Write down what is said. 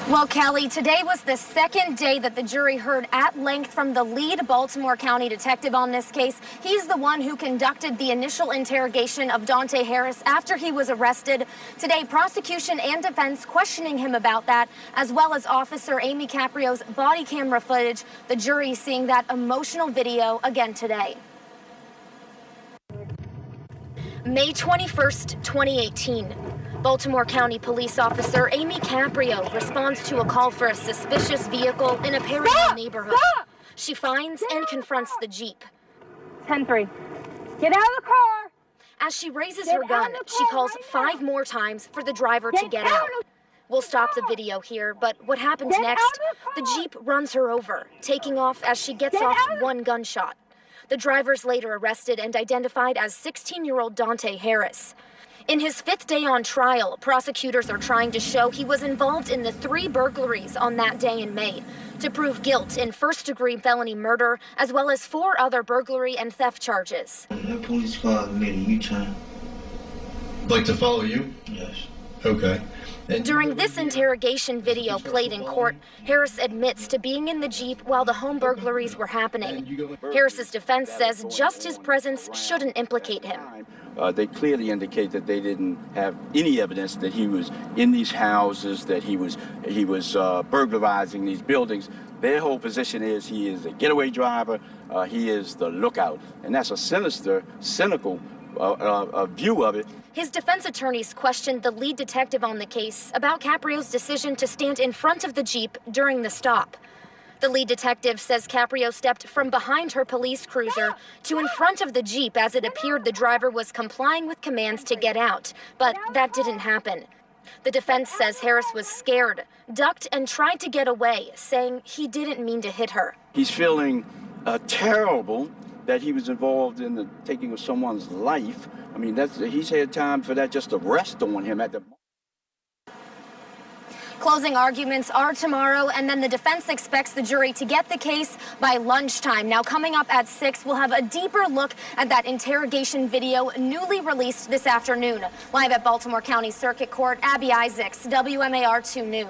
Well, Kelly, today was the second day that the jury heard at length from the lead Baltimore County detective on this case. He's the one who conducted the initial interrogation of Dante Harris after he was arrested. Today, prosecution and defense questioning him about that, as well as Officer Amy Caprio's body camera footage. The jury seeing that emotional video again today. May 21st, 2018. Baltimore County Police Officer Amy Caprio responds to a call for a suspicious vehicle in a Perryville neighborhood. She finds and confronts the Jeep. 10-3. Get out of the car! As she raises her gun, she calls 5 more times for the driver to get out. We'll stop the video here, but what happens next? The Jeep runs her over, taking off as she gets off one gunshot. The driver's later arrested and identified as 16-year-old Dante Harris. In his 5th day on trial, prosecutors are trying to show he was involved in the 3 burglaries on that day in May to prove guilt in first-degree felony murder, as well as 4 other burglary and theft charges. That police car made a U-turn. Like to follow you? Yes. Okay. During this interrogation video played in court, Harris admits to being in the Jeep while the home burglaries were happening. Harris's defense says just his presence shouldn't implicate him. They clearly indicate that they didn't have any evidence that he was in these houses, that he was burglarizing these buildings. Their whole position is he is a getaway driver, he is the lookout, and that's a sinister, cynical view of it. His defense attorneys questioned the lead detective on the case about Caprio's decision to stand in front of the Jeep during the stop. The lead detective says Caprio stepped from behind her police cruiser to in front of the Jeep as it appeared the driver was complying with commands to get out, but that didn't happen. The defense says Harris was scared, ducked, and tried to get away, saying he didn't mean to hit her. He's feeling terrible that he was involved in the taking of someone's life. I mean, he's had time for that just to rest on him at the... Closing arguments are tomorrow, and then the defense expects the jury to get the case by lunchtime. Now, coming up at 6, we'll have a deeper look at that interrogation video newly released this afternoon. Live at Baltimore County Circuit Court, Abby Isaacs, WMAR 2 News.